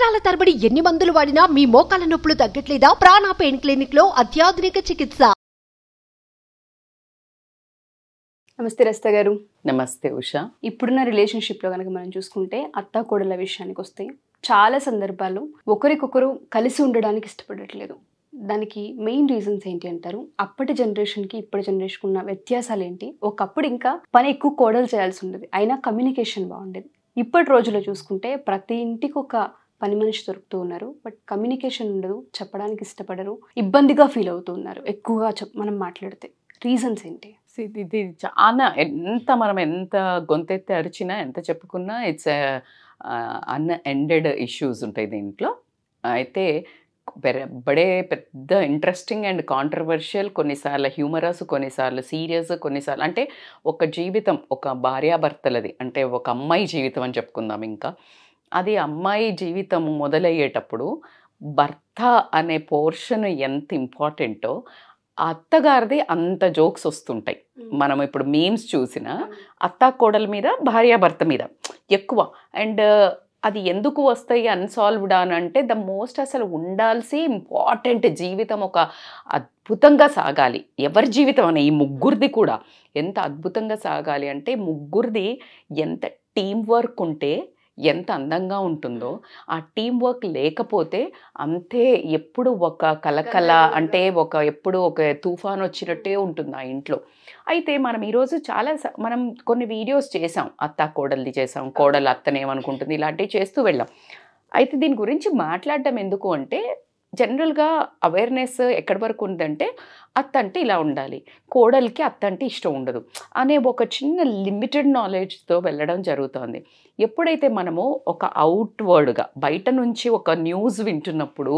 సంవత్సరాల తరబడి ఎన్ని మందులు వాడినా మీ మోకాల నొప్పులు తగ్గట్లేదా? ప్రాణ పెయిన్ క్లినిక్ లో అత్యాధునిక చికిత్స. నమస్తే రస్త గారు. నమస్తే ఉషా. ఇప్పుడున్న రిలేషన్షిప్లో కనుక మనం చూసుకుంటే అత్త కోడల విషయానికి వస్తే చాలా సందర్భాలు ఒకరికొకరు కలిసి ఉండడానికి ఇష్టపడట్లేదు. దానికి మెయిన్ రీజన్స్ ఏంటి అంటారు? అప్పటి జనరేషన్కి ఇప్పటి జనరేషన్కి ఉన్న వ్యత్యాసాలు ఏంటి? ఒకప్పుడు ఇంకా పని ఎక్కువ కోడలు చేయాల్సి ఉండేది, అయినా కమ్యూనికేషన్ బాగుండేది. ఇప్పటి రోజుల్లో చూసుకుంటే ప్రతి ఇంటికి ఒక పని మనిషి దొరుకుతూ ఉన్నారు, బట్ కమ్యూనికేషన్ ఉండదు, చెప్పడానికి ఇష్టపడరు, ఇబ్బందిగా ఫీల్ అవుతూ ఉన్నారు ఎక్కువగా మనం మాట్లాడితే. రీజన్స్ ఏంటి? ఇది చాలా మనం ఎంత గొంతెత్తి అరిచినా ఎంత చెప్పుకున్నా ఇట్స్ అన్ఎండెడ్ ఇష్యూస్ ఉంటాయి దీంట్లో. అయితే పెద్ద ఇంట్రెస్టింగ్ అండ్ కాంట్రవర్షియల్, కొన్నిసార్లు హ్యూమరస్, కొన్నిసార్లు సీరియస్, కొన్నిసార్లు అంటే ఒక జీవితం, ఒక భార్యాభర్తలది అంటే ఒక అమ్మాయి జీవితం అని చెప్పుకుందాం. ఇంకా అది అమ్మాయి జీవితం మొదలయ్యేటప్పుడు భర్త అనే పోర్షన్ ఎంత ఇంపార్టెంటో అత్తగారిది అంత జోక్స్ వస్తుంటాయి. మనం ఇప్పుడు మీమ్స్ చూసిన అత్త కోడల మీద, భార్యాభర్త మీద ఎక్కువ. అండ్ అది ఎందుకు వస్తాయి అన్సాల్వ్డ్ అని అంటే ద మోస్ట్ అసలు ఉండాల్సి ఇంపార్టెంట్ జీవితం ఒక అద్భుతంగా సాగాలి. ఎవరి జీవితం అనే ఈ ముగ్గురిది కూడా ఎంత అద్భుతంగా సాగాలి అంటే ముగ్గురిది ఎంత టీం వర్క్ ఉంటే ఎంత అందంగా ఉంటుందో, ఆ టీం వర్క్ లేకపోతే అంతే ఎప్పుడు ఒక కలకల అంటే ఎప్పుడు ఒక తుఫాన్ వచ్చినట్టే ఉంటుంది ఆ ఇంట్లో. అయితే మనం ఈరోజు మనం కొన్ని వీడియోస్ చేసాం, అత్త కోడల్ది చేసాం, కోడలు అత్తనేమనుకుంటుంది, ఇలాంటివి చేస్తూ వెళ్ళాం. అయితే దీని గురించి మాట్లాడడం ఎందుకు అంటే జనరల్గా అవేర్నెస్ ఎక్కడి వరకు ఉందంటే అత్త అంటే ఇలా ఉండాలి, కోడలికి అత్త అంటే ఇష్టం ఉండదు అనే ఒక చిన్న లిమిటెడ్ నాలెడ్జ్తో వెళ్ళడం జరుగుతుంది. ఎప్పుడైతే మనము ఒక అవుట్వర్డ్గా బయట నుంచి ఒక న్యూస్ వింటున్నప్పుడు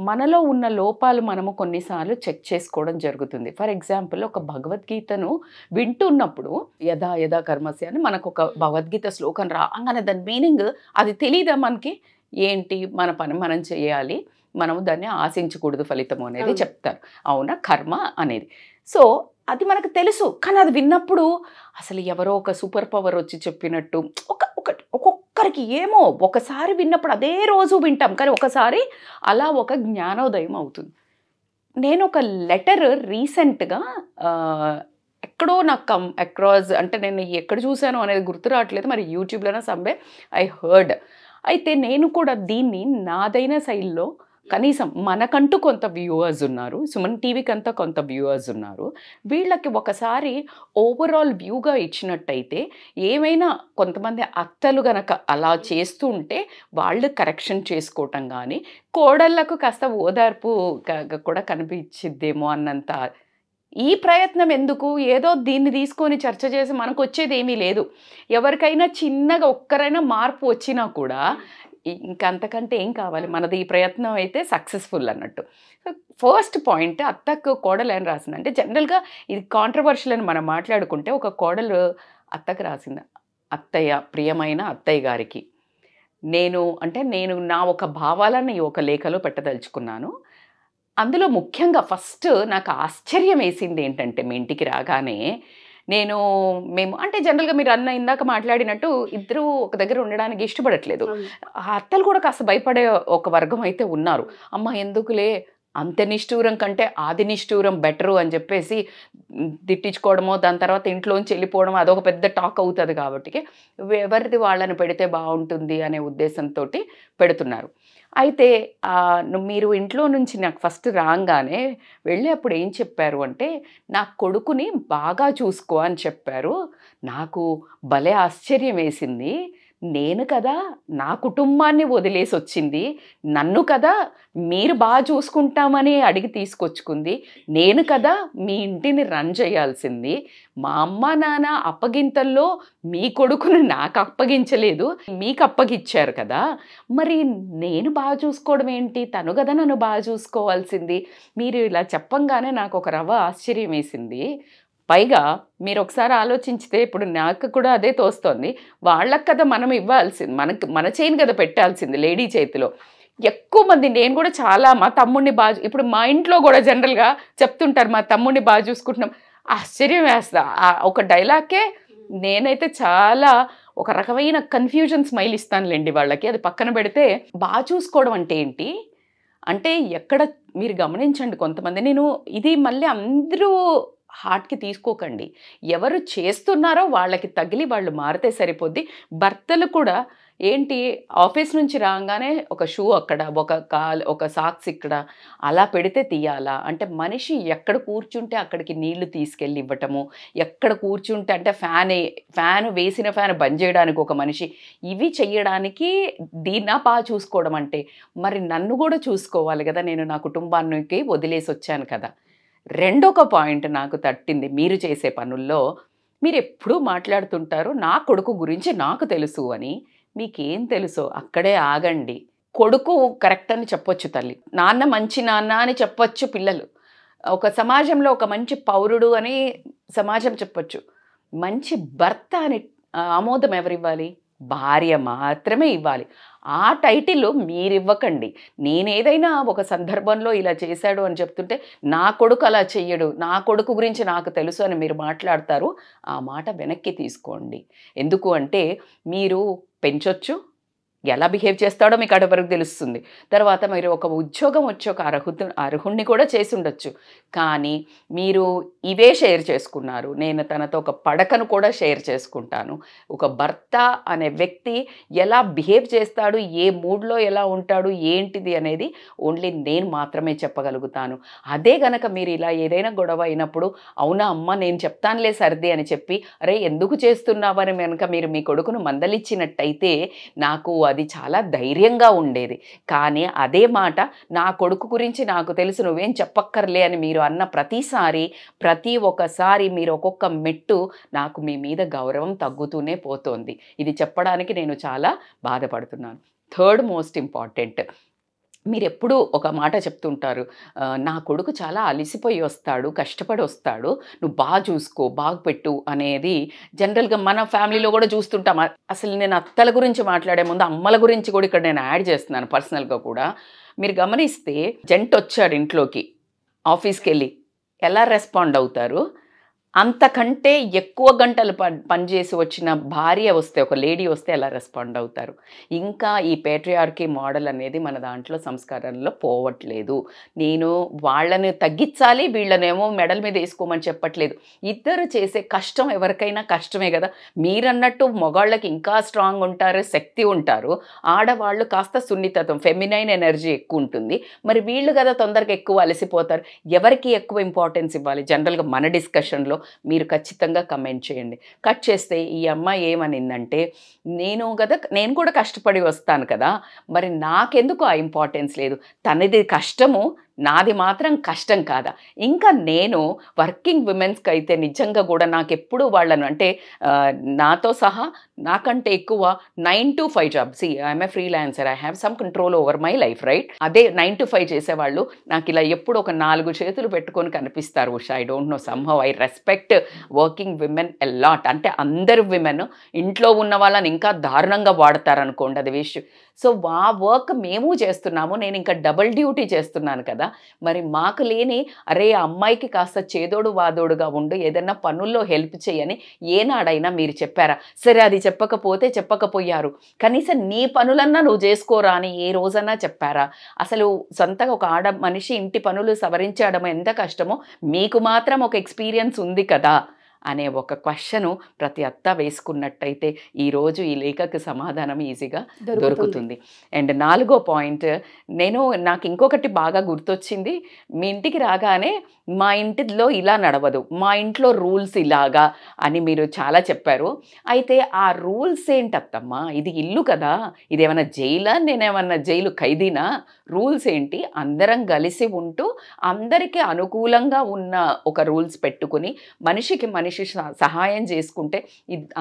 మనలో ఉన్న లోపాలు మనము కొన్నిసార్లు చెక్ చేసుకోవడం జరుగుతుంది. ఫర్ ఎగ్జాంపుల్ ఒక భగవద్గీతను వింటున్నప్పుడు యథా యథా కర్మస్య అని మనకు ఒక భగవద్గీత శ్లోకం రాగానే దాని మీనింగ్ అది తెలియదా మనకి? ఏంటి, మన పని మనం చేయాలి, మనము దాన్ని ఆశించకూడదు ఫలితము అనేది చెప్తారు. అవునా, కర్మ అనేది. సో అది మనకు తెలుసు, కానీ అది విన్నప్పుడు అసలు ఎవరో ఒక సూపర్ పవర్ వచ్చి చెప్పినట్టు ఒక్కొక్కరికి ఏమో ఒకసారి విన్నప్పుడు అదే రోజు వింటాం, కానీ ఒకసారి అలా ఒక జ్ఞానోదయం అవుతుంది. నేను ఒక లెటర్ రీసెంట్గా ఎక్కడో నాకు అక్రాస్ అంటే నేను ఎక్కడ చూశాను అనేది గుర్తు రావట్లేదు, మరి యూట్యూబ్లోనే సమ్వే ఐ హర్డ్. అయితే నేను కూడా దీన్ని నాదైన శైలిలో కనీసం మనకంటూ కొంత వ్యూవర్స్ ఉన్నారు, సుమన్ టీవీకి అంతా కొంత వ్యూవర్స్ ఉన్నారు, వీళ్ళకి ఒకసారి ఓవరాల్ వ్యూగా ఇచ్చినట్టయితే ఏమైనా కొంతమంది అత్తలు గనక అలా చేస్తూ ఉంటే వాళ్ళు కరెక్షన్ చేసుకోవటం కానీ కోడళ్ళకు కాస్త ఓదార్పు కూడా కనిపించిద్దేమో అన్నంత ఈ ప్రయత్నం ఎందుకు? ఏదో దీన్ని తీసుకొని చర్చ చేసి మనకు వచ్చేది ఏమీ లేదు. ఎవరికైనా చిన్నగా ఒక్కరైనా మార్పు వచ్చినా కూడా ఇంకంతకంటే ఏం కావాలి, మనది ఈ ప్రయత్నం అయితే సక్సెస్ఫుల్ అన్నట్టు. ఫస్ట్ పాయింట్, అత్తకు కోడలు అని రాసిందంటే జనరల్గా ఇది కాంట్రవర్షియల్ అని మనం మాట్లాడుకుంటే ఒక కోడలు అత్తకు రాసింది, అత్తయ్య, ప్రియమైన అత్తయ్య గారికి నేను నా ఒక భావాలను ఈ ఒక లేఖలో పెట్టదలుచుకున్నాను. అందులో ముఖ్యంగా ఫస్ట్ నాకు ఆశ్చర్యం వేసింది ఏంటంటే మీ ఇంటికి రాగానే మేము అంటే జనరల్గా మీరు ఇందాక మాట్లాడినట్టు ఇద్దరు ఒక దగ్గర ఉండడానికి ఇష్టపడట్లేదు. ఆ అత్తలు కూడా కాస్త భయపడే ఒక వర్గం అయితే ఉన్నారు. అమ్మ ఎందుకులే అంత నిష్ఠూరం కంటే ఆది నిష్ఠూరం బెటరు అని చెప్పేసి తిట్టించుకోవడమో దాని తర్వాత ఇంట్లోంచి వెళ్ళిపోవడం అదొక పెద్ద టాక్ అవుతుంది కాబట్టి ఎవరిది వాళ్ళని పెడితే బాగుంటుంది అనే ఉద్దేశంతో పెడుతున్నారు. అయితే మీరు ఇంట్లో నుంచి నాకు ఫస్ట్ రాగానే వెళ్ళేప్పుడు ఏం చెప్పారు అంటే నా కొడుకుని బాగా చూసుకో అని చెప్పారు. నాకు భలే ఆశ్చర్యం వేసింది. నేను కదా నా కుటుంబాన్ని వదిలేసి వచ్చింది, నన్ను కదా మీరు బాగా చూసుకుంటామని అడిగి తీసుకొచ్చుకుంది, నేను కదా మీ ఇంటిని రన్ చేయాల్సింది. మా అమ్మ నాన్న అప్పగింతల్లో మీ కొడుకుని నాకు అప్పగించలేదు, మీకు అప్పగిచ్చారు కదా, మరి నేను బాగా చూసుకోవడం ఏంటి? తను కదా నన్ను బాగా చూసుకోవాల్సింది. మీరు ఇలా చెప్పంగానే నాకు ఒక రవ్వ ఆశ్చర్యం వేసింది. పైగా మీరు ఒకసారి ఆలోచించితే ఇప్పుడు నాకు కూడా అదే తోస్తోంది, వాళ్ళకి కదా మనం ఇవ్వాల్సింది, మన చేయిని కదా పెట్టాల్సింది లేడీ చేతిలో. ఎక్కువ మంది, నేను కూడా చాలా మా తమ్ముడిని బాగా, ఇప్పుడు మా ఇంట్లో కూడా జనరల్గా చెప్తుంటారు మా తమ్ముడిని బాగా చూసుకుంటున్నాం. ఆశ్చర్యం వేస్తా ఒక డైలాగే నేనైతే చాలా ఒక రకమైన కన్ఫ్యూజన్ స్మైల్ ఇస్తానులేండి వాళ్ళకి, అది పక్కన పెడితే బాగా చూసుకోవడం అంటే ఏంటి అంటే ఎక్కడ మీరు గమనించండి కొంతమంది, నేను ఇది మళ్ళీ అందరూ హార్ట్కి తీసుకోకండి, ఎవరు చేస్తున్నారో వాళ్ళకి తగిలి వాళ్ళు మారితే సరిపోద్ది. భర్తలు కూడా ఏంటి ఆఫీస్ నుంచి రాగానే ఒక షూ అక్కడ, ఒక సాక్స్ ఇక్కడ అలా పెడితే తీయాలా అంటే, మనిషి ఎక్కడ కూర్చుంటే అక్కడికి నీళ్లు తీసుకెళ్ళి ఇవ్వటము, ఎక్కడ కూర్చుంటే అంటే ఫ్యాన్ వేసిన ఫ్యాన్ బంద్ చేయడానికి ఒక మనిషి, ఇవి చెయ్యడానికి దీన్నా బాగా చూసుకోవడం అంటే, మరి నన్ను కూడా చూసుకోవాలి కదా, నేను నా కుటుంబానికి వదిలేసి వచ్చాను కదా. రెండొక పాయింట్ నాకు తట్టింది మీరు చేసే పనుల్లో, మీరు ఎప్పుడూ మాట్లాడుతుంటారు నా కొడుకు గురించి నాకు తెలుసు అని. మీకేం తెలుసో అక్కడే ఆగండి. కొడుకు కరెక్ట్ అని చెప్పొచ్చు తల్లి, నాన్న మంచి నాన్న అని చెప్పొచ్చు పిల్లలు, ఒక సమాజంలో ఒక మంచి పౌరుడు అని సమాజం చెప్పొచ్చు. మంచి భర్త అని ఆమోదం ఎవరివ్వాలి? భార్య మాత్రమే ఇవ్వాలి. ఆ టైటిల్ మీరు ఇవ్వకండి. నేనేదైనా ఒక సందర్భంలో ఇలా చేశాడు అని చెప్తుంటే, నా కొడుకు అలా చెయ్యడు, నా కొడుకు గురించి నాకు తెలుసు అని మీరు మాట్లాడతారు, ఆ మాట వెనక్కి తీసుకోండి. ఎందుకు అంటే మీరు పెంచొచ్చు, ఎలా బిహేవ్ చేస్తాడో మీకు అటు వరకు తెలుస్తుంది. తర్వాత మీరు ఒక ఉద్యోగం వచ్చి ఒక అర్హుణ్ణి కూడా చేసి ఉండొచ్చు, కానీ మీరు ఇవే షేర్ చేసుకున్నారు. నేను తనతో ఒక పడకను కూడా షేర్ చేసుకుంటాను. ఒక భర్త అనే వ్యక్తి ఎలా బిహేవ్ చేస్తాడు, ఏ మూడ్లో ఎలా ఉంటాడు, ఏంటిది అనేది ఓన్లీ నేను మాత్రమే చెప్పగలుగుతాను. అదే గనక మీరు ఇలా ఏదైనా గొడవ అయినప్పుడు, అవునా అమ్మ నేను చెప్తానులే సర్ది అని చెప్పి, అరే ఎందుకు చేస్తున్నావని కనుక మీరు మీ కొడుకును మందలిచ్చినట్టయితే నాకు అది చాలా ధైర్యంగా ఉండేది. కానీ అదే మాట నా కొడుకు గురించి నాకు తెలుసు, నువ్వేం చెప్పక్కర్లే అని మీరు అన్న ప్రతి ఒక్కసారి మీరు ఒక్కొక్క మెట్టు నాకు మీ మీద గౌరవం తగ్గుతూనే పోతోంది. ఇది చెప్పడానికి నేను చాలా బాధపడుతున్నాను. థర్డ్ మోస్ట్ ఇంపార్టెంట్, మీరు ఎప్పుడూ ఒక మాట చెప్తుంటారు, నా కొడుకు చాలా అలసిపోయి వస్తాడు, కష్టపడి వస్తాడు, నువ్వు బాగా చూసుకో, బాగా పెట్టు అనేది జనరల్గా మన ఫ్యామిలీలో కూడా చూస్తుంటాం. అసలు నేను అత్తల గురించి మాట్లాడే ముందు అమ్మల గురించి కూడా ఇక్కడ నేను యాడ్ చేస్తున్నాను పర్సనల్గా కూడా. మీరు గమనిస్తే జంట వచ్చాడు ఇంట్లోకి ఆఫీస్కి వెళ్ళి ఎలా రెస్పాండ్ అవుతారు, అంతకంటే ఎక్కువ గంటలు పనిచేసి వచ్చిన భార్య వస్తే, ఒక లేడీ వస్తే ఎలా రెస్పాండ్ అవుతారు. ఇంకా ఈ పేట్రియార్కీ మోడల్ అనేది మన దాంట్లో సంస్కారంలో పోవట్లేదు. నేను వాళ్ళని తగ్గించాలి, వీళ్ళనేమో మెడల్ మీద వేసుకోమని చెప్పట్లేదు. ఇద్దరు చేసే కష్టం ఎవరికైనా కష్టమే కదా. మీరన్నట్టు మగవాళ్ళకి ఇంకా స్ట్రాంగ్ ఉంటారు, శక్తి ఉంటారు, ఆడవాళ్ళు కాస్త సున్నితత్వం, ఫెమినైన్ ఎనర్జీ ఎక్కువ ఉంటుంది. మరి వీళ్ళు కదా తొందరగా ఎక్కువ అలసిపోతారు. ఎవరికి ఎక్కువ ఇంపార్టెన్స్ ఇవ్వాలి? జనరల్గా మన డిస్కషన్లో మీరు ఖచ్చితంగా కమెంట్ చేయండి. కట్ చేస్తే ఈ అమ్మాయి ఏమనిందంటే, నేను కూడా కష్టపడి వస్తాను కదా, మరి నాకెందుకు ఆ ఇంపార్టెన్స్ లేదు, తనది కష్టము నాది మాత్రం కష్టం కాదా. ఇంకా నేను వర్కింగ్ విమెన్స్కి అయితే నిజంగా కూడా నాకు ఎప్పుడు వాళ్ళను అంటే నాతో సహా నాకంటే ఎక్కువ 9 to 5 job. I'm a freelancer, I have some control over my life, right. అదే 9 to 5 చేసేవాళ్ళు నాకు ఇలా ఎప్పుడు ఒక 4 చేతులు పెట్టుకొని కనిపిస్తారు. Usha, I don't know, somehow I respect working women a lot. అంటే అందరు విమెన్ ఇంట్లో ఉన్న వాళ్ళని ఇంకా దారుణంగా వాడతారు అనుకోండి, అది విషయం. సో ఆ వర్క్ మేము చేస్తున్నాము, నేను ఇంకా డబుల్ డ్యూటీ చేస్తున్నాను కదా. మరి మాకు లేని, అరే అమ్మాయికి కాస్త చేదోడు వాదోడుగా ఉండు, ఏదన్నా పనుల్లో హెల్ప్ చేయని ఏనాడైనా మీరు చెప్పారా? సరే అది చెప్పకపోయారు, కనీసం నీ పనులన్నా నువ్వు చేసుకోరా అని ఏ రోజన్నా చెప్పారా? అసలు సొంతగా ఒక ఆడ మనిషి ఇంటి పనులు సవరించడం ఎంత కష్టమో మీకు మాత్రం ఒక ఎక్స్పీరియన్స్ ఉంది కదా అనే ఒక క్వశ్చను ప్రతి అత్త వేసుకున్నట్టయితే ఈరోజు ఈ లేఖకు సమాధానం ఈజీగా దొరుకుతుంది. అండ్ 4వ పాయింట్, నాకు ఇంకొకటి బాగా గుర్తొచ్చింది. మీ ఇంటికి రాగానే మా ఇంటిలో ఇలా నడవదు, మా ఇంట్లో రూల్స్ ఇలాగా అని మీరు చాలా చెప్పారు. అయితే ఆ రూల్స్ ఏంటత్తమ్మా? ఇది ఇల్లు కదా, ఇదేమన్నా జైలా, నేనేమన్నా జైలు ఖైదీనా? రూల్స్ ఏంటి? అందరం కలిసి ఉంటూ అందరికీ అనుకూలంగా ఉన్న ఒక రూల్స్ పెట్టుకుని మనిషికి మనిషి సహాయం చేసుకుంటే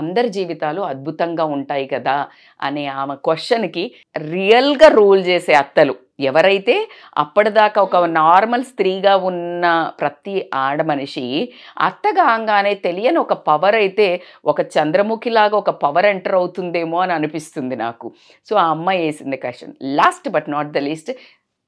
అందరి జీవితాలు అద్భుతంగా ఉంటాయి కదా అనే ఆమె క్వశ్చన్కి రియల్గా రూల్ చేసే అత్తలు ఎవరైతే అప్పటిదాకా ఒక నార్మల్ స్త్రీగా ఉన్న ప్రతి ఆడ మనిషి అత్తగా అంగానే తెలియని ఒక పవర్ అయితే ఒక చంద్రముఖిలాగా ఒక పవర్ ఎంటర్ అవుతుందేమో అని అనిపిస్తుంది నాకు. సో ఆ అమ్మాయి వేసింది question. Last but not the least,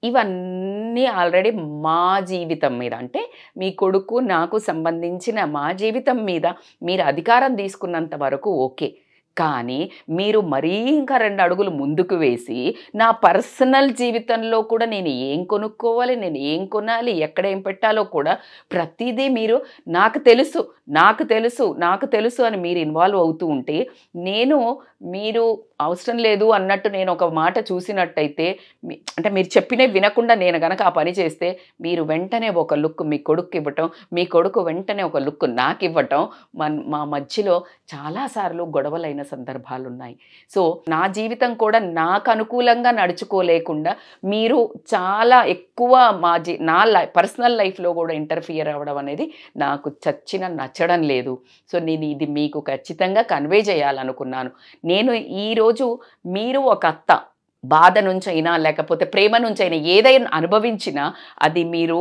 ఇవన్నీ ఆల్రెడీ మా జీవితం మీద, అంటే మీ కొడుకు నాకు సంబంధించిన మా జీవితం మీద మీరు అధికారం తీసుకున్నంత వరకు ఓకే, కానీ మీరు మరీ ఇంకా 2 అడుగులు ముందుకు వేసి నా పర్సనల్ జీవితంలో కూడా నేను ఏం కొనుక్కోవాలి, నేను ఏం కొనాలి, ఎక్కడ ఏం పెట్టాలో కూడా ప్రతిదీ మీరు నాకు తెలుసు అని మీరు ఇన్వాల్వ్ అవుతూ ఉంటే, మీరు అవసరం లేదు అన్నట్టు నేను ఒక మాట చూసినట్టయితే, అంటే మీరు చెప్పినవి వినకుండా నేను గనక ఆ పని చేస్తే, మీరు వెంటనే ఒక లుక్ మీ కొడుకు ఇవ్వటం, మీ కొడుకు వెంటనే ఒక లుక్ నాకు ఇవ్వటం, మా మధ్యలో చాలాసార్లు గొడవలైన సందర్భాలు ఉన్నాయి. సో నా జీవితం కూడా నాకు అనుకూలంగా నడుచుకోలేకుండా మీరు చాలా ఎక్కువ నా పర్సనల్ లైఫ్లో కూడా ఇంటర్ఫియర్ అవ్వడం అనేది నాకు నచ్చడం లేదు. సో నేను ఇది మీకు ఖచ్చితంగా కన్వే చేయాలనుకున్నాను. నేను ఈరోజు మీరు ఒక అత్త బాధ నుంచైనా లేకపోతే ప్రేమ నుంచైనా ఏదైనా అనుభవించినా అది మీరు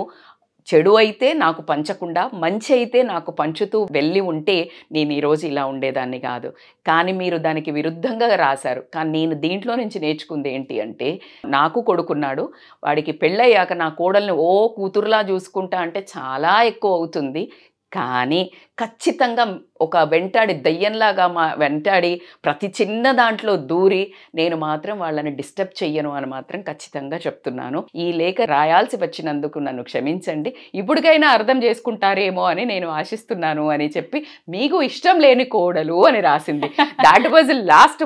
చెడు అయితే నాకు పంచకుండా మంచి అయితే నాకు పంచుతూ వెళ్ళి ఉంటే నేను ఈరోజు ఇలా ఉండేదాన్ని కాదు. కానీ మీరు దానికి విరుద్ధంగా రాశారు. కానీ నేను దీంట్లో నుంచి నేర్చుకుంది ఏంటి అంటే, నాకు కొడుకున్నాడు, వాడికి పెళ్ళయ్యాక నా కోడల్ని కూతురులా చూసుకుంటా అంటే చాలా ఎక్కువ అవుతుంది. కానీ ఖచ్చితంగా ఒక వెంటాడి దయ్యంలాగా వెంటాడి ప్రతి చిన్న దాంట్లో దూరి నేను మాత్రం వాళ్ళని డిస్టర్బ్ చెయ్యను అని మాత్రం ఖచ్చితంగా చెప్తున్నాను. ఈ లేఖ రాయాల్సి వచ్చినందుకు నన్ను క్షమించండి, ఇప్పటికైనా అర్థం చేసుకుంటారేమో అని నేను ఆశిస్తున్నాను అని చెప్పి, మీకు ఇష్టం లేని కోడలు అని రాసింది. That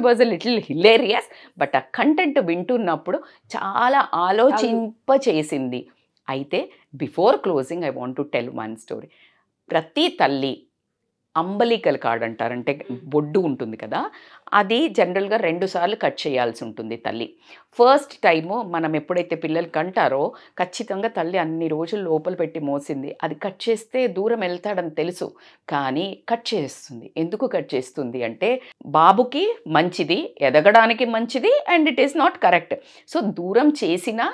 was little hilarious. But ఆ కంటెంట్ వింటున్నప్పుడు చాలా ఆలోచింపచేసింది. అయితే before closing I want to tell one story. ప్రతి తల్లి అంబలికల్ కార్డ్ అంటారంటే బొడ్డు ఉంటుంది కదా, అది జనరల్గా 2 సార్లు కట్ చేయాల్సి ఉంటుంది తల్లి. ఫస్ట్ టైము మనం ఎప్పుడైతే పిల్లలు కంటారో ఖచ్చితంగా తల్లి అన్ని రోజులు లోపల పెట్టి మోసింది, అది కట్ చేస్తే దూరం వెళ్తాడని తెలుసు, కానీ కట్ చేస్తుంది. ఎందుకు కట్ చేస్తుంది అంటే బాబుకి మంచిది, ఎదగడానికి మంచిది, and it is not correct. So దూరం చేసినా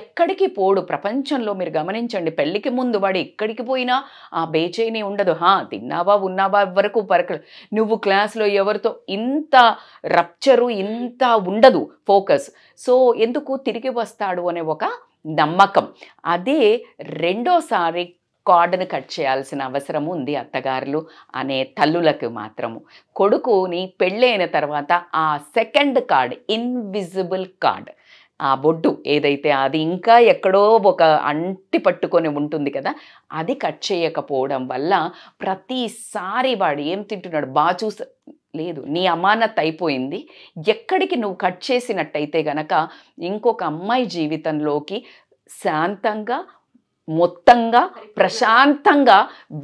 ఎక్కడికి పోడు. ప్రపంచంలో మీరు గమనించండి, పెళ్ళికి ముందు వాడు ఎక్కడికి పోయినా ఆ బేచైని ఉండదు. తిన్నావా ఉన్నావా వరకు పరకలు, నువ్వు క్లాస్లో ఎవరితో ఇంత రప్చరు ఇంత ఉండదు ఫోకస్. సో ఎందుకు తిరిగి వస్తాడు అనే ఒక నమ్మకం. అదే రెండోసారి కార్డును కట్ చేయాల్సిన అవసరం ఉంది అత్తగారులు అనే తల్లులకు మాత్రము. కొడుకుని పెళ్ళైన తర్వాత ఆ సెకండ్ కార్డ్, ఇన్విజిబుల్ కార్డ్, ఆ బొడ్డు ఏదైతే అది ఇంకా ఎక్కడో ఒక అంటి పట్టుకొని ఉంటుంది కదా, అది కట్ చేయకపోవడం వల్ల ప్రతిసారి వాడు ఏం తింటున్నాడు లేదు, నీ అమానత్ అయిపోయింది. ఎక్కడికి నువ్వు కట్ చేసినట్టయితే గనక ఇంకొక అమ్మాయి జీవితంలోకి శాంతంగా మొత్తంగా ప్రశాంతంగా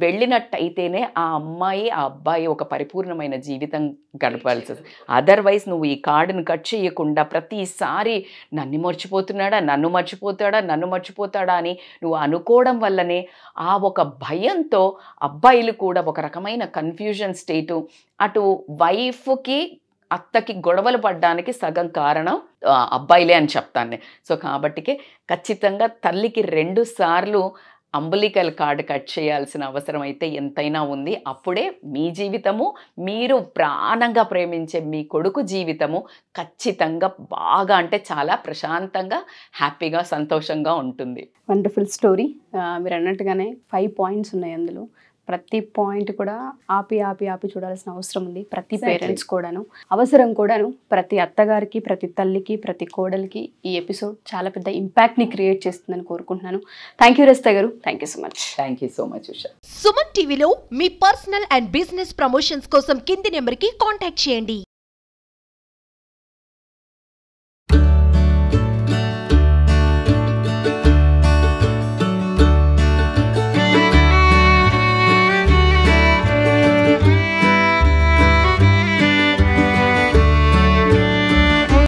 వెళ్ళినట్టయితేనే ఆ అమ్మాయి ఆ అబ్బాయి ఒక పరిపూర్ణమైన జీవితం గడపాల్సి. అదర్వైజ్ నువ్వు ఈ కార్డును కట్ చేయకుండా ప్రతిసారి నన్ను మర్చిపోతాడా అని నువ్వు అనుకోవడం వల్లనే ఆ ఒక భయంతో అబ్బాయిలు కూడా ఒక రకమైన కన్ఫ్యూజన్ స్టేటు, అటు వైఫ్కి అత్తకి గొడవలు పడ్డానికి సగం కారణం అబ్బాయిలే అని చెప్తాను. సో కాబట్టికే ఖచ్చితంగా తల్లికి 2 సార్లు అంబలికల్ కార్డు కట్ చేయాల్సిన అవసరం అయితే ఎంతైనా ఉంది. అప్పుడే మీ జీవితము, మీరు ప్రాణంగా ప్రేమించే మీ కొడుకు జీవితము ఖచ్చితంగా బాగా అంటే చాలా ప్రశాంతంగా, హ్యాపీగా, సంతోషంగా ఉంటుంది. Wonderful story. మీరు అన్నట్టుగానే 5 పాయింట్స్ ఉన్నాయి అందులో. ప్రతి పాయింట్ కూడా ఆపి చూడాల్సిన అవసరం ఉంది. ప్రతి పేరెంట్స్ కూడాను అవసరం కూడాను. ప్రతి అత్తగారికి, ప్రతి తల్లికి, ప్రతి కోడలికి ఈ ఎపిసోడ్ చాలా పెద్ద ఇంపాక్ట్ని క్రియేట్ చేస్తుందని కోరుకుంటున్నాను. థ్యాంక్ యూ రజిత గారు. Thank you so much. Usha. Suman టీవీలో మీ పర్సనల్ అండ్ బిజినెస్ ప్రమోషన్స్ కోసం కింది నెంబర్కి కాంటాక్ట్ చేయండి.